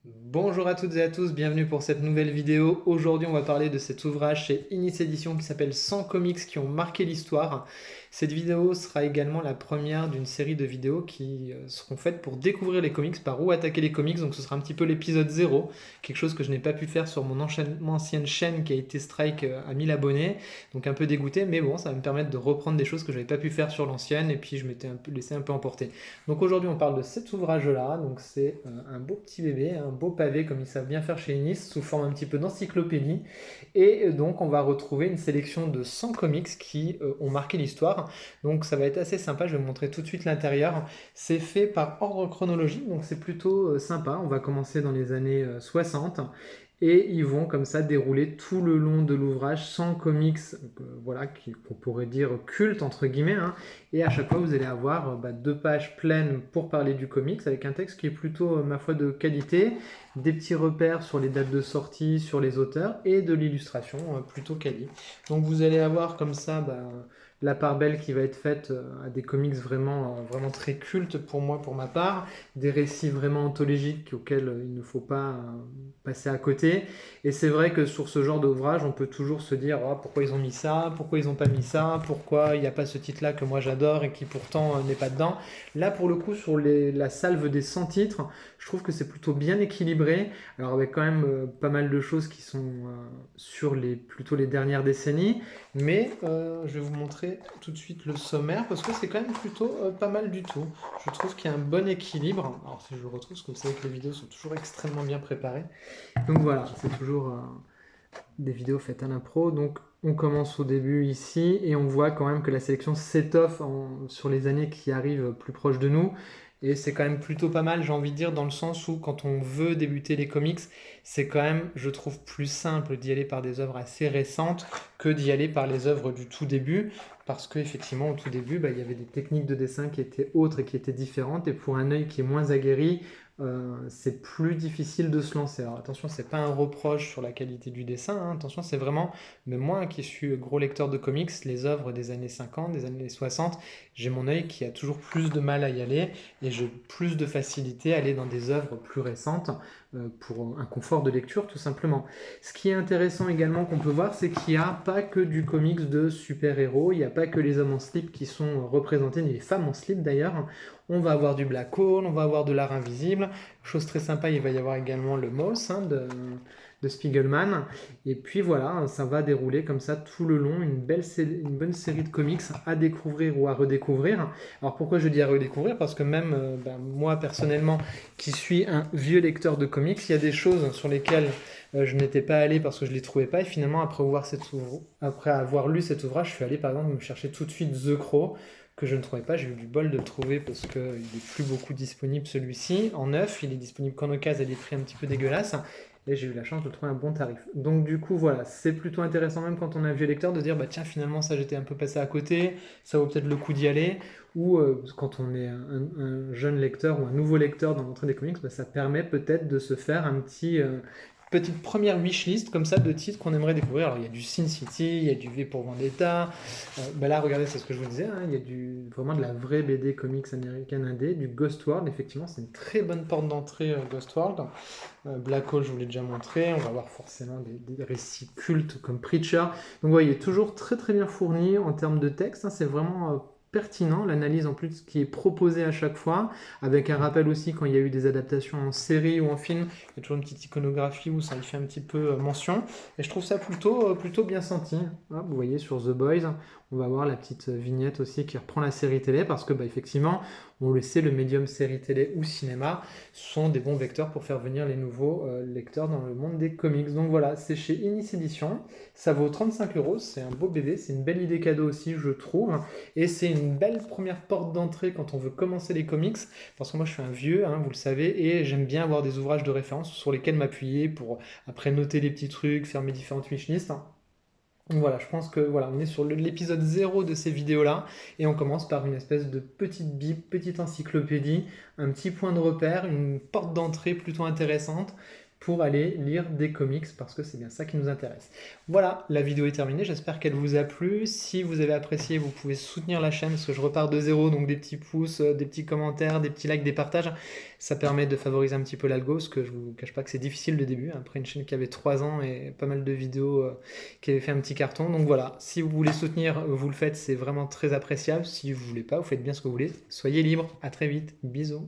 Bonjour à toutes et à tous, bienvenue pour cette nouvelle vidéo. Aujourd'hui, on va parler de cet ouvrage chez Inis Éditions qui s'appelle 100 comics qui ont marqué l'histoire. Cette vidéo sera également la première d'une série de vidéos qui seront faites pour découvrir les comics, par où attaquer les comics. Donc ce sera un petit peu l'épisode 0, quelque chose que je n'ai pas pu faire sur mon ancienne chaîne qui a été strike à 1000 abonnés. Donc un peu dégoûté, mais bon, ça va me permettre de reprendre des choses que je n'avais pas pu faire sur l'ancienne et puis je m'étais laissé un peu emporter. Donc aujourd'hui, on parle de cet ouvrage-là. Donc c'est un beau petit bébé, un beau pavé comme ils savent bien faire chez Inis, sous forme un petit peu d'encyclopédie. Et donc on va retrouver une sélection de 100 comics qui ont marqué l'histoire. Donc ça va être assez sympa. Je vais vous montrer tout de suite l'intérieur. C'est fait par ordre chronologique, donc c'est plutôt sympa. On va commencer dans les années 60 et ils vont comme ça dérouler tout le long de l'ouvrage 100 comics, voilà, qu'on pourrait dire culte entre guillemets, hein. Et à chaque fois, vous allez avoir 2 pages pleines pour parler du comics, avec un texte qui est plutôt, ma foi, de qualité, des petits repères sur les dates de sortie, sur les auteurs, et de l'illustration plutôt quali. Donc vous allez avoir comme ça la part belle qui va être faite à des comics vraiment très cultes pour moi, pour ma part, des récits vraiment anthologiques auxquels il ne faut pas passer à côté. Et c'est vrai que sur ce genre d'ouvrage, on peut toujours se dire oh, pourquoi ils ont mis ça, pourquoi ils n'ont pas mis ça, pourquoi il n'y a pas ce titre-là que moi j'adore et qui pourtant n'est pas dedans. Là, pour le coup, sur la salve des 100 titres, je trouve que c'est plutôt bien équilibré. Alors, avec quand même pas mal de choses qui sont sur plutôt les dernières décennies. Mais je vais vous montrer tout de suite le sommaire parce que c'est quand même plutôt pas mal du tout. Je trouve qu'il y a un bon équilibre. Alors, si je le retrouve, parce que vous savez que les vidéos sont toujours extrêmement bien préparées. Donc voilà, c'est toujours des vidéos faites à l'impro. Donc on commence au début ici et on voit quand même que la sélection s'étoffe sur les années qui arrivent plus proches de nous. Et c'est quand même plutôt pas mal, j'ai envie de dire, dans le sens où quand on veut débuter les comics, c'est quand même, je trouve, plus simple d'y aller par des œuvres assez récentes que d'y aller par les œuvres du tout début. Parce qu'effectivement, au tout début, il y avait des techniques de dessin qui étaient autres et qui étaient différentes. Et pour un œil qui est moins aguerri, c'est plus difficile de se lancer. Alors attention, c'est pas un reproche sur la qualité du dessin, hein. Attention, c'est vraiment, mais moi qui suis gros lecteur de comics, les œuvres des années 50, des années 60, j'ai mon œil qui a toujours plus de mal à y aller et j'ai plus de facilité à aller dans des œuvres plus récentes pour un confort de lecture tout simplement. Ce qui est intéressant également qu'on peut voir, c'est qu'il n'y a pas que du comics de super-héros, il n'y a pas que les hommes en slip qui sont représentés, ni les femmes en slip d'ailleurs. On va avoir du Black Hole, on va avoir de l'art invisible. Chose très sympa, il va y avoir également le Moss de Spiegelman. Et puis voilà, ça va dérouler comme ça tout le long, une bonne série de comics à découvrir ou à redécouvrir. Alors pourquoi je dis à redécouvrir? Parce que même moi personnellement, qui suis un vieux lecteur de comics, il y a des choses sur lesquelles je n'étais pas allé parce que je ne les trouvais pas. Et finalement, après avoir lu cet ouvrage, je suis allé par exemple me chercher tout de suite The Crow que je ne trouvais pas. J'ai eu du bol de le trouver parce qu'il n'est plus beaucoup disponible celui-ci. En neuf, il est disponible qu'en occasion à des prix un petit peu dégueulasses. Et j'ai eu la chance de trouver un bon tarif. Donc du coup, voilà, c'est plutôt intéressant même quand on a un vieux lecteur de dire, bah tiens, finalement, ça j'étais un peu passé à côté, ça vaut peut-être le coup d'y aller. Ou quand on est un jeune lecteur ou un nouveau lecteur dans l'entrée des comics, bah, ça permet peut-être de se faire petite première wishlist comme ça de titres qu'on aimerait découvrir. Alors il y a du Sin City, il y a du V pour Vendetta. Là, regardez, c'est ce que je vous disais, hein, il y a vraiment de la vraie BD comics américaine indé, du Ghost World. Effectivement, c'est une très bonne porte d'entrée Ghost World. Black Hole, je vous l'ai déjà montré. On va avoir forcément des récits cultes comme Preacher. Donc, vous voyez, toujours très très bien fourni en termes de texte, hein. C'est vraiment pertinent, l'analyse en plus qui est proposée à chaque fois, avec un rappel aussi quand il y a eu des adaptations en série ou en film, il y a toujours une petite iconographie où ça y fait un petit peu mention, et je trouve ça plutôt bien senti. Hop, vous voyez sur The Boys, on va voir la petite vignette aussi qui reprend la série télé, parce que effectivement, on le sait, le médium série télé ou cinéma sont des bons vecteurs pour faire venir les nouveaux lecteurs dans le monde des comics. Donc voilà, c'est chez Inis Éditions, ça vaut 35 euros, c'est un beau bébé, c'est une belle idée cadeau aussi, je trouve. Et c'est une belle première porte d'entrée quand on veut commencer les comics, parce que moi je suis un vieux, hein, vous le savez, et j'aime bien avoir des ouvrages de référence sur lesquels m'appuyer pour après noter les petits trucs, faire mes différentes wishlists. Donc voilà, je pense que voilà, on est sur l'épisode 0 de ces vidéos-là, et on commence par une espèce de petite bible, petite encyclopédie, un petit point de repère, une porte d'entrée plutôt intéressante, pour aller lire des comics parce que c'est bien ça qui nous intéresse. Voilà, la vidéo est terminée, j'espère qu'elle vous a plu. Si vous avez apprécié, vous pouvez soutenir la chaîne parce que je repars de zéro, donc des petits pouces, des petits commentaires, des petits likes, des partages. Ça permet de favoriser un petit peu l'algo, parce que je vous cache pas que c'est difficile le début, après une chaîne qui avait 3 ans et pas mal de vidéos qui avaient fait un petit carton. Donc voilà, si vous voulez soutenir, vous le faites, c'est vraiment très appréciable. Si vous voulez pas, vous faites bien ce que vous voulez. Soyez libre, à très vite, bisous.